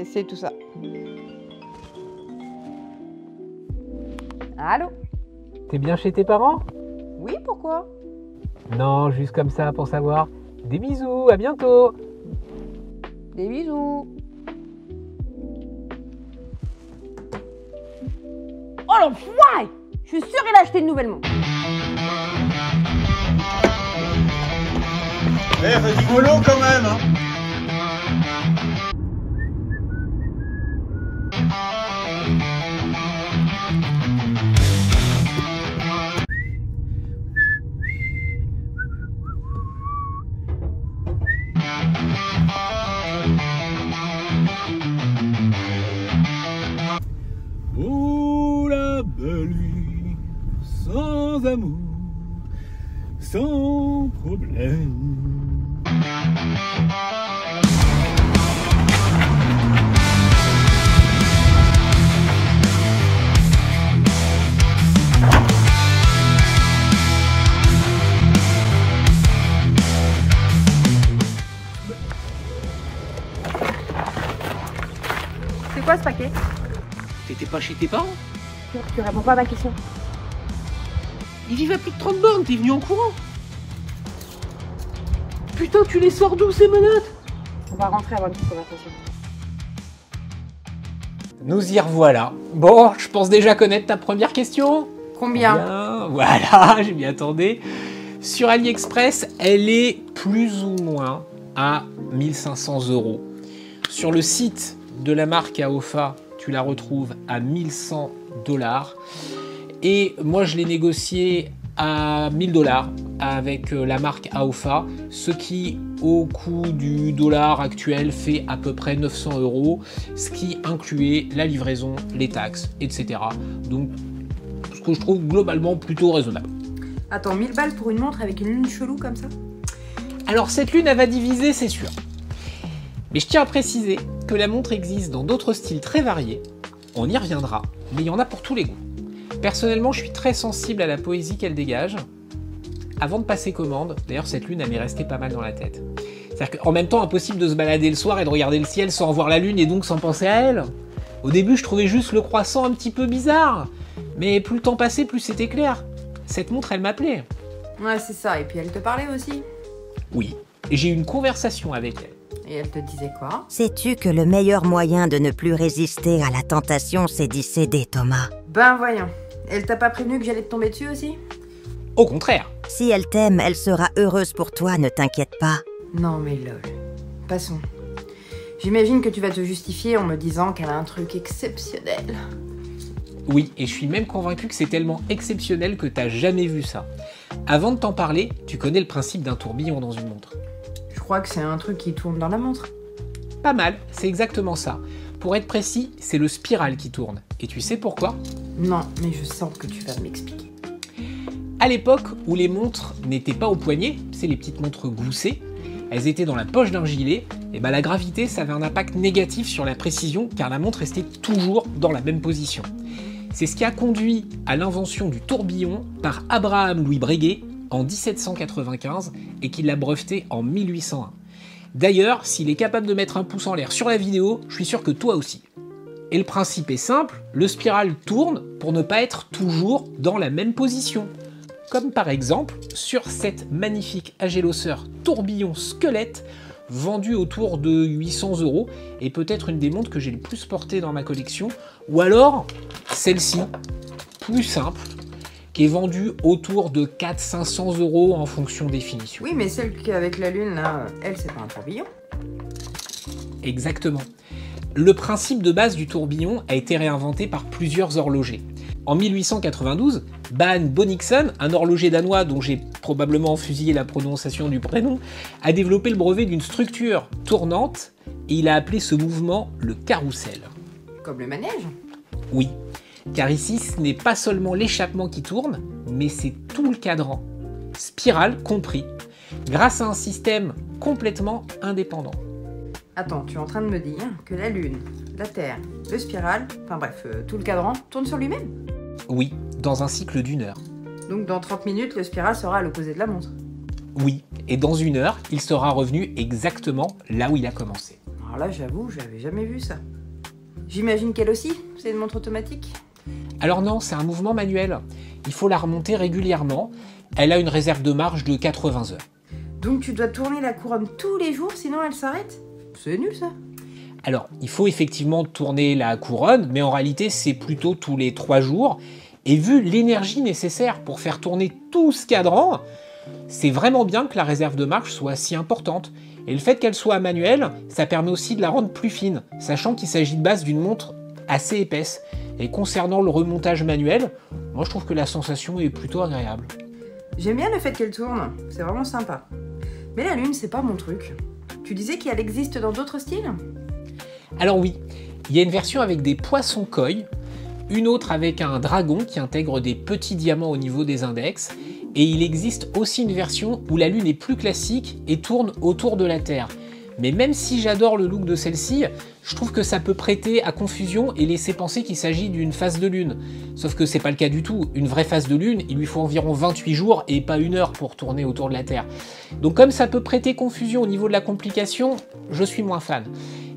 C'est tout ça. Allô? T'es bien chez tes parents? Oui, pourquoi? Non, juste comme ça pour savoir. Des bisous, à bientôt. Des bisous. Oh l'enfoiré! Je suis sûre qu'il a acheté une nouvelle montre. Eh, rigolo quand même, hein. Oh la belle vie, sans amour, sans problème. C'est quoi ce paquet? T'étais pas chez tes parents? Tu réponds pas à ma question. Ils vivent à plus de 30 bornes, t'es venu en courant. Putain, tu les sors d'où ces menottes? On va rentrer avant une petite conversation. Nous y revoilà. Bon, je pense déjà connaître ta première question. Combien? Bien, voilà, je m'y attendais. Sur AliExpress, elle est plus ou moins à 1500 €. Sur le site de la marque Aofa, tu la retrouves à 1100 $. Et moi, je l'ai négocié à 1000 $ avec la marque Aofa, ce qui, au coût du dollar actuel, fait à peu près 900 €, ce qui incluait la livraison, les taxes, etc. Donc, ce que je trouve globalement plutôt raisonnable. Attends, 1000 balles pour une montre avec une lune chelou comme ça? Alors, cette lune, elle va diviser, c'est sûr. Mais je tiens à préciser que la montre existe dans d'autres styles très variés. On y reviendra, mais il y en a pour tous les goûts. Personnellement, je suis très sensible à la poésie qu'elle dégage. Avant de passer commande, d'ailleurs cette lune, elle m'est restée pas mal dans la tête. C'est-à-dire qu'en même temps, impossible de se balader le soir et de regarder le ciel sans voir la lune et donc sans penser à elle. Au début, je trouvais juste le croissant un petit peu bizarre. Mais plus le temps passait, plus c'était clair. Cette montre, elle m'appelait. Ouais, c'est ça. Et puis elle te parlait aussi? Oui, et j'ai eu une conversation avec elle. Et elle te disait quoi? Sais-tu que le meilleur moyen de ne plus résister à la tentation, c'est d'y céder, Thomas? Ben voyons. Elle t'a pas prévenu que j'allais te tomber dessus aussi? Au contraire. Si elle t'aime, elle sera heureuse pour toi, ne t'inquiète pas. Non mais lol. Passons. J'imagine que tu vas te justifier en me disant qu'elle a un truc exceptionnel. Oui, et je suis même convaincu que c'est tellement exceptionnel que t'as jamais vu ça. Avant de t'en parler, tu connais le principe d'un tourbillon dans une montre. Je crois que c'est un truc qui tourne dans la montre. Pas mal, c'est exactement ça. Pour être précis, c'est le spiral qui tourne. Et tu sais pourquoi? Non, mais je sens que tu vas m'expliquer. À l'époque où les montres n'étaient pas au poignet, c'est les petites montres goussées, elles étaient dans la poche d'un gilet, et la gravité, ça avait un impact négatif sur la précision car la montre restait toujours dans la même position. C'est ce qui a conduit à l'invention du tourbillon par Abraham Louis Breguet en 1795 et qui l'a breveté en 1801. D'ailleurs, s'il est capable de mettre un pouce en l'air sur la vidéo, je suis sûr que toi aussi. Et le principe est simple, le spiral tourne pour ne pas être toujours dans la même position. Comme par exemple sur cette magnifique Agelocer tourbillon squelette vendue autour de 800 € et peut-être une des montres que j'ai le plus portée dans ma collection. Ou alors celle-ci, plus simple, qui est vendue autour de 400-500 € en fonction des finitions. Oui, mais celle qui est avec la lune, là, elle, c'est pas un tourbillon. Exactement. Le principe de base du tourbillon a été réinventé par plusieurs horlogers. En 1892, Baan Bonnichsen, un horloger danois dont j'ai probablement fusillé la prononciation du prénom, a développé le brevet d'une structure tournante et il a appelé ce mouvement le carrousel. Comme le manège? Oui, car ici ce n'est pas seulement l'échappement qui tourne, mais c'est tout le cadran, spirale compris, grâce à un système complètement indépendant. Attends, tu es en train de me dire que la Lune, la Terre, le spiral, enfin bref, tout le cadran tourne sur lui-même? Oui, dans un cycle d'1 heure. Donc dans 30 minutes, le spiral sera à l'opposé de la montre? Oui, Et dans 1 heure, il sera revenu exactement là où il a commencé. Alors là, j'avoue, j'avais jamais vu ça. J'imagine qu'elle aussi, c'est une montre automatique? Alors non, c'est un mouvement manuel. Il faut la remonter régulièrement. Elle a une réserve de marche de 80 heures. Donc tu dois tourner la couronne tous les jours, sinon elle s'arrête? C'est nul ça. Alors, il faut effectivement tourner la couronne, mais en réalité, c'est plutôt tous les 3 jours. Et vu l'énergie nécessaire pour faire tourner tout ce cadran, c'est vraiment bien que la réserve de marche soit si importante. Et le fait qu'elle soit manuelle, ça permet aussi de la rendre plus fine, sachant qu'il s'agit de base d'une montre assez épaisse. Et concernant le remontage manuel, moi je trouve que la sensation est plutôt agréable. J'aime bien le fait qu'elle tourne, c'est vraiment sympa. Mais la lune, c'est pas mon truc. Tu disais qu'elle existe dans d'autres styles? Alors oui, il y a une version avec des poissons koi, une autre avec un dragon qui intègre des petits diamants au niveau des index, et il existe aussi une version où la lune est plus classique et tourne autour de la Terre. Mais même si j'adore le look de celle-ci, je trouve que ça peut prêter à confusion et laisser penser qu'il s'agit d'une phase de lune. Sauf que c'est pas le cas du tout. Une vraie phase de lune, il lui faut environ 28 jours et pas 1 heure pour tourner autour de la Terre. Donc comme ça peut prêter confusion au niveau de la complication, je suis moins fan.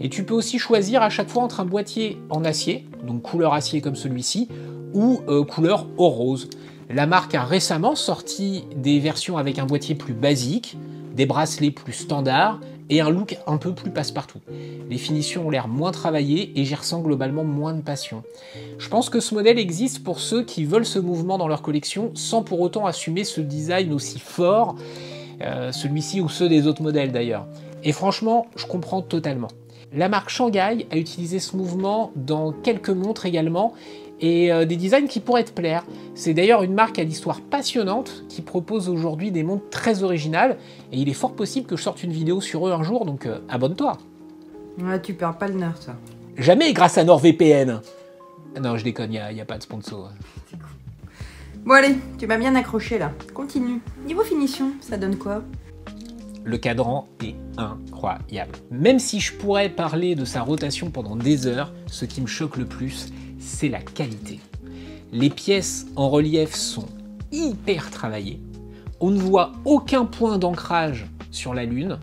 Et tu peux aussi choisir à chaque fois entre un boîtier en acier, donc couleur acier comme celui-ci, ou couleur or rose. La marque a récemment sorti des versions avec un boîtier plus basique, des bracelets plus standards et un look un peu plus passe-partout. Les finitions ont l'air moins travaillées et j'y ressens globalement moins de passion. Je pense que ce modèle existe pour ceux qui veulent ce mouvement dans leur collection sans pour autant assumer ce design aussi fort, celui-ci ou ceux des autres modèles d'ailleurs. Et franchement, je comprends totalement. La marque Shanghai a utilisé ce mouvement dans quelques montres également, et des designs qui pourraient te plaire. C'est d'ailleurs une marque à l'histoire passionnante qui propose aujourd'hui des montres très originales, et il est fort possible que je sorte une vidéo sur eux un jour, donc abonne-toi. Ouais, tu perds pas le nerf, toi. Jamais grâce à NordVPN. Non, je déconne, il n'y a pas de sponsor. Bon allez, tu m'as bien accroché là. Continue. Niveau finition, ça donne quoi? Le cadran est incroyable. Même si je pourrais parler de sa rotation pendant des heures, ce qui me choque le plus, c'est la qualité. Les pièces en relief sont hyper travaillées. On ne voit aucun point d'ancrage sur la lune.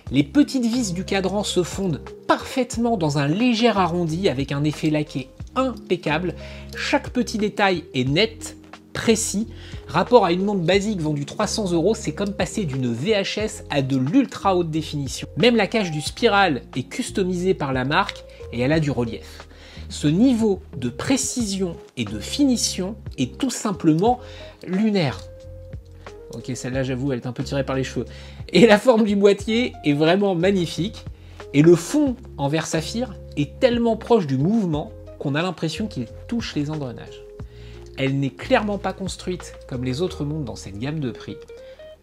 Les petites vis du cadran se fondent parfaitement dans un léger arrondi avec un effet laqué impeccable. Chaque petit détail est net, précis. Rapport à une montre basique vendue 300 €, c'est comme passer d'une VHS à de l'ultra haute définition. Même la cage du Spiral est customisée par la marque et elle a du relief. Ce niveau de précision et de finition est tout simplement lunaire. Ok, celle-là, j'avoue, elle est un peu tirée par les cheveux. Et la forme du boîtier est vraiment magnifique. Et le fond en verre saphir est tellement proche du mouvement qu'on a l'impression qu'il touche les engrenages. Elle n'est clairement pas construite comme les autres montres dans cette gamme de prix.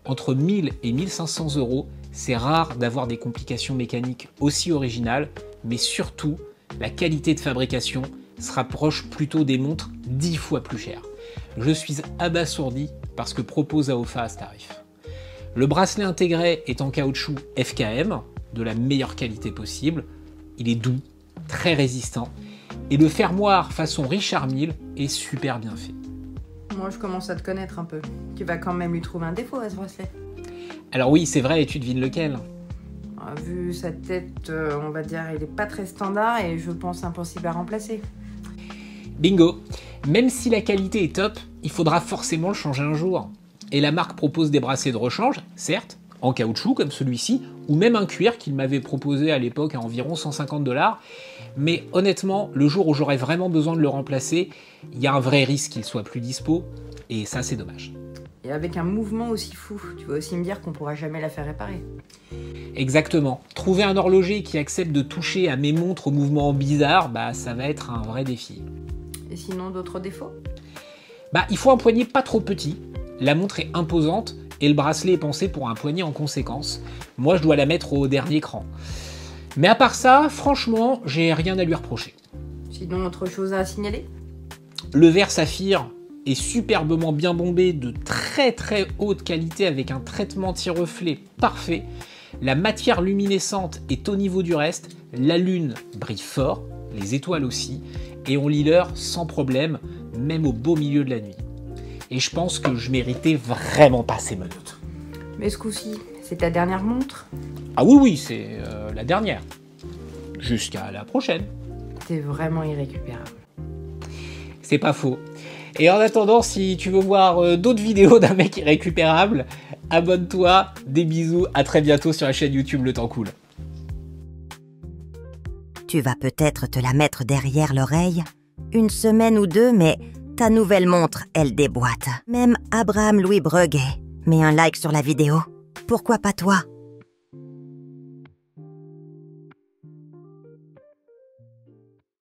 Entre 1000 et 1500 €, c'est rare d'avoir des complications mécaniques aussi originales, mais surtout, la qualité de fabrication se rapproche plutôt des montres 10 fois plus chères. Je suis abasourdi par ce que propose AOFA à ce tarif. Le bracelet intégré est en caoutchouc FKM, de la meilleure qualité possible. Il est doux, très résistant, et le fermoir façon Richard Mille est super bien fait. Moi, je commence à te connaître un peu. Tu vas quand même lui trouver un défaut à ce bracelet. Alors oui, c'est vrai, et tu devines lequel? Vu sa tête, on va dire, il est pas très standard et je pense impossible à remplacer. Bingo! Même si la qualité est top, il faudra forcément le changer un jour. Et la marque propose des bracelets de rechange, certes, en caoutchouc comme celui-ci, ou même un cuir qu'il m'avait proposé à l'époque à environ 150 $. Mais honnêtement, le jour où j'aurais vraiment besoin de le remplacer, il y a un vrai risque qu'il soit plus dispo, et ça c'est dommage. Et avec un mouvement aussi fou, tu vas aussi me dire qu'on pourra jamais la faire réparer. Exactement. Trouver un horloger qui accepte de toucher à mes montres au mouvement bizarre, bah ça va être un vrai défi. Et sinon, d'autres défauts? Bah il faut un poignet pas trop petit, la montre est imposante, et le bracelet est pensé pour un poignet en conséquence. Moi je dois la mettre au dernier cran. Mais à part ça, franchement, j'ai rien à lui reprocher. Sinon, autre chose à signaler? Le verre saphir est superbement bien bombé, de très très haute qualité avec un traitement anti-reflet parfait. La matière luminescente est au niveau du reste, la lune brille fort, les étoiles aussi, et on lit l'heure sans problème, même au beau milieu de la nuit. Et je pense que je méritais vraiment pas ces menottes. Mais ce coup-ci, c'est ta dernière montre? Ah oui, c'est la dernière. Jusqu'à la prochaine. T'es vraiment irrécupérable. C'est pas faux. Et en attendant, si tu veux voir d'autres vidéos d'un mec irrécupérable, abonne-toi, des bisous, à très bientôt sur la chaîne YouTube Le Temps Cool. Tu vas peut-être te la mettre derrière l'oreille, une semaine ou deux, mais ta nouvelle montre, elle déboîte. Même Abraham Louis Breguet met un like sur la vidéo. Pourquoi pas toi ?